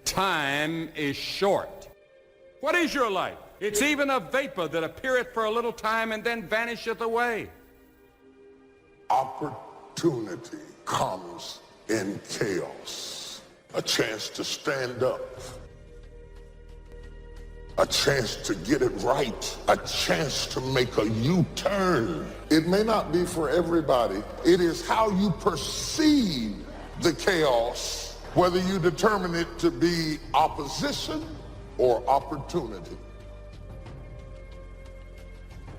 Time is short. What is your life? It's even a vapor that appeareth for a little time and then vanisheth away. Opportunity comes in chaos. A chance to stand up. A chance to get it right. A chance to make a U-turn. It may not be for everybody. It is how you perceive the chaos, whether you determine it to be opposition or opportunity.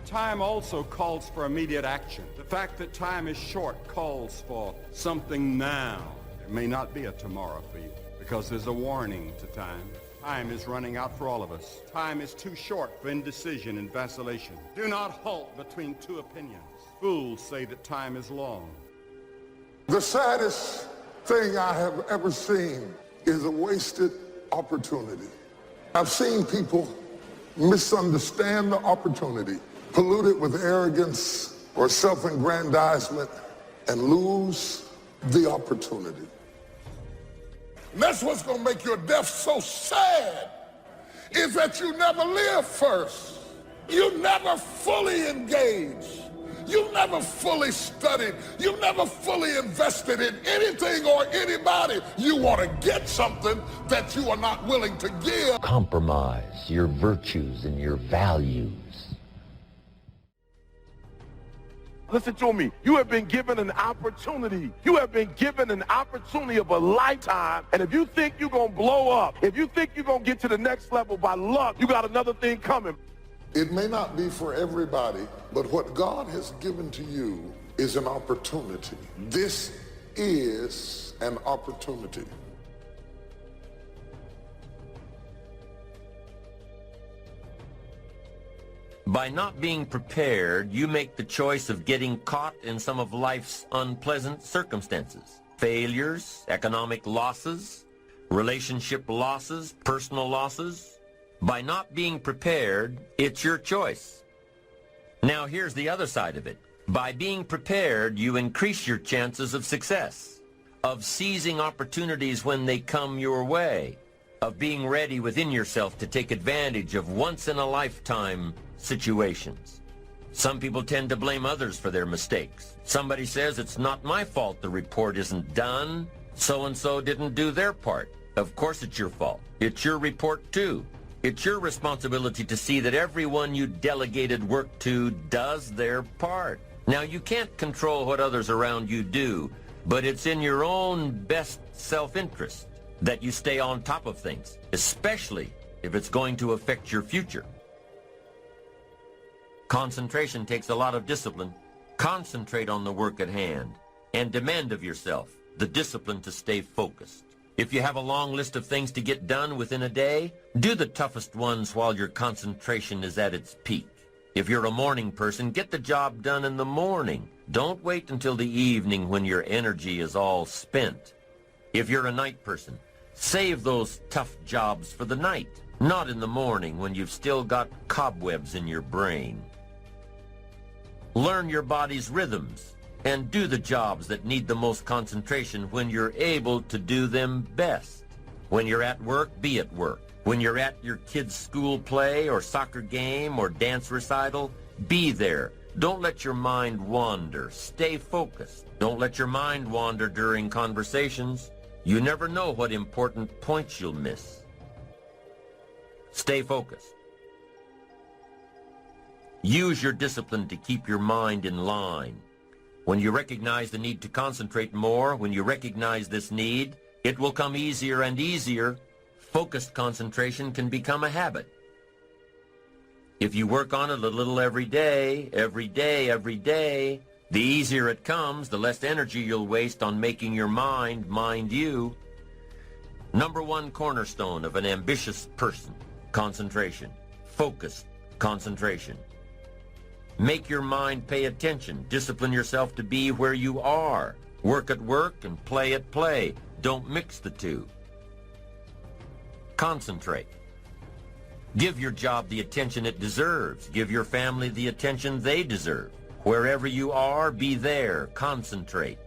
Time also calls for immediate action. The fact that time is short calls for something now. There may not be a tomorrow for you because there's a warning to time. Time is running out for all of us. Time is too short for indecision and vacillation. Do not halt between two opinions. Fools say that time is long. The saddest thing I have ever seen is a wasted opportunity. I've seen people misunderstand the opportunity, pollute it with arrogance or self-aggrandizement, and lose the opportunity. And that's what's going to make your death so sad, is that you never live first. You never fully engaged. You never fully studied. You never fully invested in anything or anybody. You want to get something that you are not willing to give. Compromise your virtues and your values. Listen to me. You have been given an opportunity. You have been given an opportunity of a lifetime. And if you think you're going to blow up, if you think you're going to get to the next level by luck, you got another thing coming. It may not be for everybody, but what God has given to you is an opportunity. This is an opportunity. By not being prepared, you make the choice of getting caught in some of life's unpleasant circumstances. Failures, economic losses, relationship losses, personal losses. By not being prepared, it's your choice. Now here's the other side of it. By being prepared, you increase your chances of success, of seizing opportunities when they come your way, of being ready within yourself to take advantage of once-in-a-lifetime situations. Some people tend to blame others for their mistakes. Somebody says, it's not my fault the report isn't done. So-and-so didn't do their part. Of course it's your fault. It's your report too. It's your responsibility to see that everyone you delegated work to does their part. Now, you can't control what others around you do, but it's in your own best self-interest that you stay on top of things, especially if it's going to affect your future. Concentration takes a lot of discipline. Concentrate on the work at hand and demand of yourself the discipline to stay focused. If you have a long list of things to get done within a day, do the toughest ones while your concentration is at its peak. If you're a morning person, get the job done in the morning. Don't wait until the evening when your energy is all spent. If you're a night person, save those tough jobs for the night, not in the morning when you've still got cobwebs in your brain. Learn your body's rhythms and do the jobs that need the most concentration when you're able to do them best. When you're at work, be at work. When you're at your kid's school play or soccer game or dance recital, be there. Don't let your mind wander. Stay focused. Don't let your mind wander during conversations. You never know what important points you'll miss. Stay focused. Use your discipline to keep your mind in line. When you recognize the need to concentrate more, when you recognize this need, it will come easier and easier. Focused concentration can become a habit. If you work on it a little every day, the easier it comes, the less energy you'll waste on making your mind you. Number one cornerstone of an ambitious person: concentration. Focused concentration. Make your mind pay attention. Discipline yourself to be where you are. Work at work and play at play. Don't mix the two. Concentrate. Give your job the attention it deserves. Give your family the attention they deserve. Wherever you are, be there. Concentrate.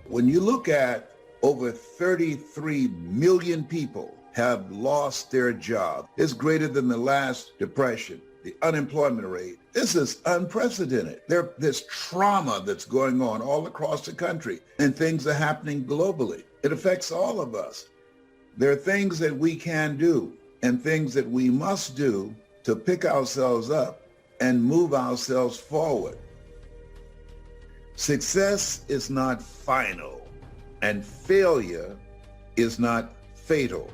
When you look at Over 33 million people have lost their job. It's greater than the last depression. The unemployment rate, this is unprecedented. There's trauma that's going on all across the country, and things are happening globally. It affects all of us. There are things that we can do and things that we must do to pick ourselves up and move ourselves forward. Success is not final, and failure is not fatal.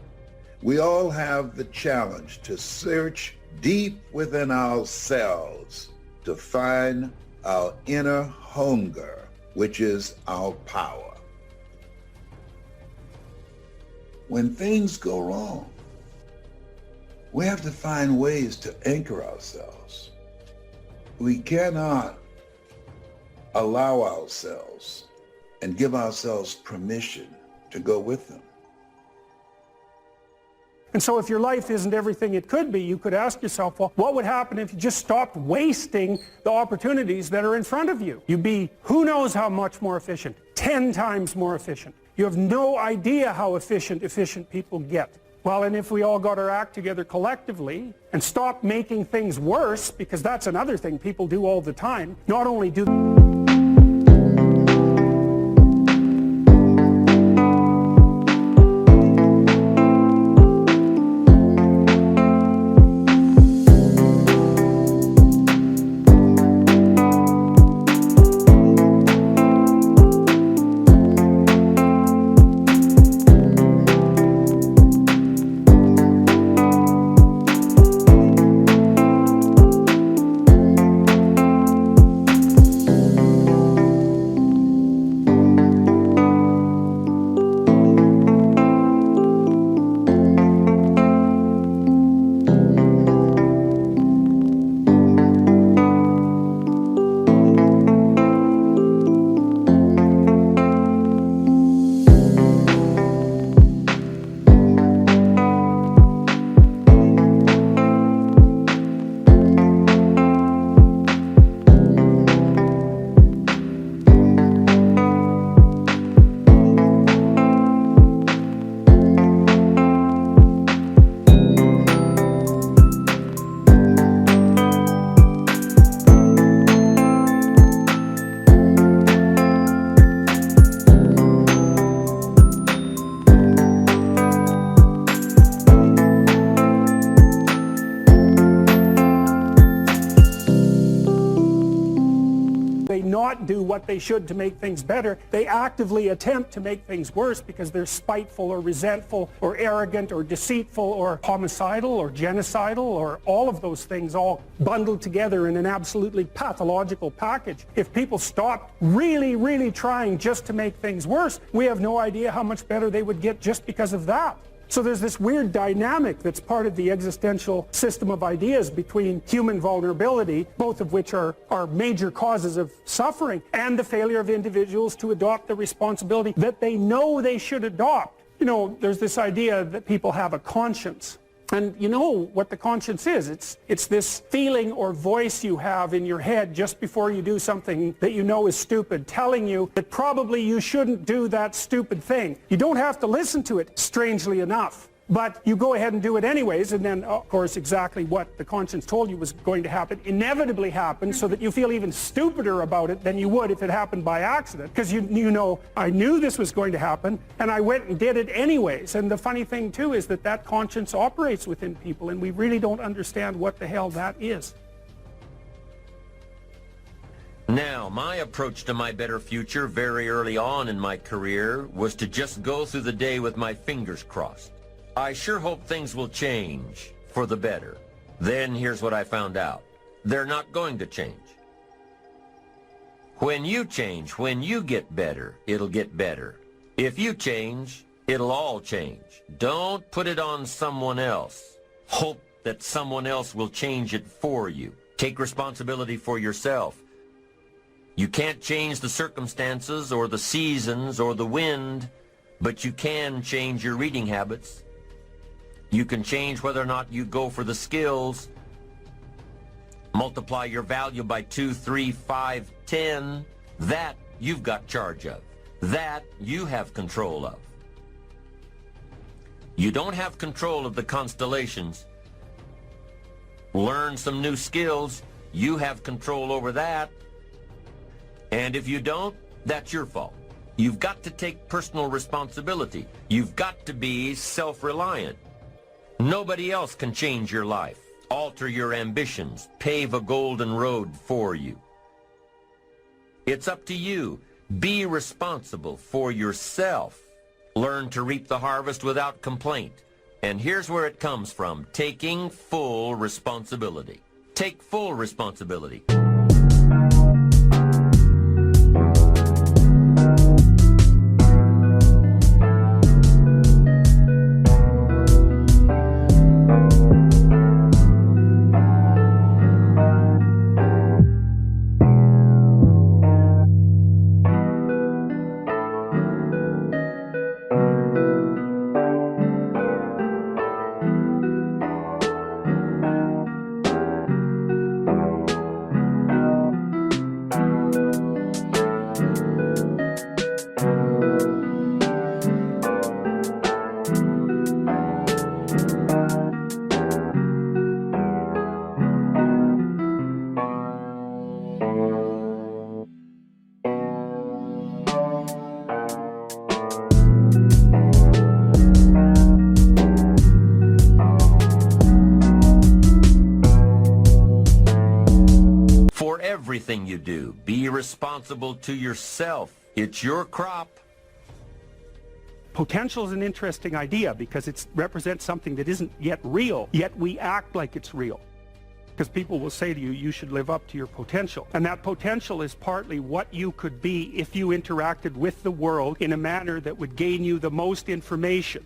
We all have the challenge to search deep within ourselves to find our inner hunger, which is our power. When things go wrong, we have to find ways to anchor ourselves. We cannot allow ourselves and give ourselves permission to go with them. And so if your life isn't everything it could be, you could ask yourself, well, what would happen if you just stopped wasting the opportunities that are in front of you? You'd be who knows how much more efficient, 10 times more efficient. You have no idea how efficient people get. Well, and if we all got our act together collectively and stopped making things worse, because that's another thing people do all the time, not only do not do what they should to make things better. They actively attempt to make things worse because they're spiteful or resentful or arrogant or deceitful or homicidal or genocidal or all of those things all bundled together in an absolutely pathological package. If people stopped really trying just to make things worse, we have no idea how much better they would get just because of that. So there's this weird dynamic that's part of the existential system of ideas between human vulnerability, both of which are major causes of suffering, and the failure of individuals to adopt the responsibility that they know they should adopt. You know, there's this idea that people have a conscience. And you know what the conscience is. It's this feeling or voice you have in your head just before you do something that you know is stupid, telling you that probably you shouldn't do that stupid thing. You don't have to listen to it, strangely enough. But you go ahead and do it anyways, and then, of course, exactly what the conscience told you was going to happen inevitably happens, so that you feel even stupider about it than you would if it happened by accident. Because you know, I knew this was going to happen, and I went and did it anyways. And the funny thing, too, is that that conscience operates within people, and we really don't understand what the hell that is. Now, my approach to my better future very early on in my career was to just go through the day with my fingers crossed. I sure hope things will change for the better. Then here's what I found out. They're not going to change. When you change, when you get better, it'll get better. If you change, it'll all change. Don't put it on someone else. Hope that someone else will change it for you. Take responsibility for yourself. You can't change the circumstances or the seasons or the wind, but you can change your reading habits. You can change whether or not you go for the skills. Multiply your value by 2, 3, 5, 10. That you've got charge of. That you have control of. You don't have control of the constellations. Learn some new skills. You have control over that. And if you don't, that's your fault. You've got to take personal responsibility. You've got to be self-reliant. Nobody else can change your life, alter your ambitions, pave a golden road for you. It's up to you. Be responsible for yourself. Learn to reap the harvest without complaint. And here's where it comes from: taking full responsibility. Take full responsibility. Everything you do, be responsible to yourself. It's your crop. Potential is an interesting idea because it represents something that isn't yet real, yet we act like it's real. Because people will say to you, you should live up to your potential. And that potential is partly what you could be if you interacted with the world in a manner that would gain you the most information.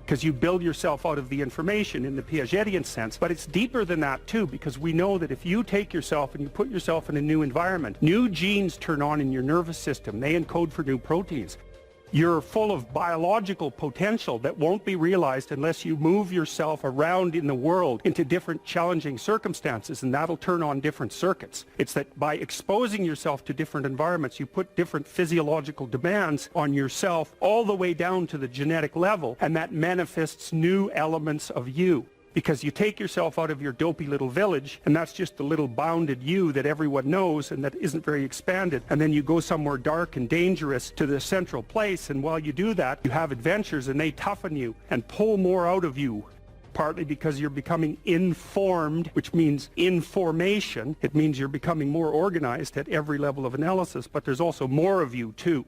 Because you build yourself out of the information in the Piagetian sense. But it's deeper than that too, because we know that if you take yourself and you put yourself in a new environment, new genes turn on in your nervous system. They encode for new proteins. You're full of biological potential that won't be realized unless you move yourself around in the world into different challenging circumstances, and that'll turn on different circuits. It's that by exposing yourself to different environments, you put different physiological demands on yourself all the way down to the genetic level, and that manifests new elements of you. Because you take yourself out of your dopey little village, and that's just the little bounded you that everyone knows and that isn't very expanded, and then you go somewhere dark and dangerous to the central place, and while you do that, you have adventures and they toughen you and pull more out of you. Partly because you're becoming informed, which means information. It means you're becoming more organized at every level of analysis, but there's also more of you too.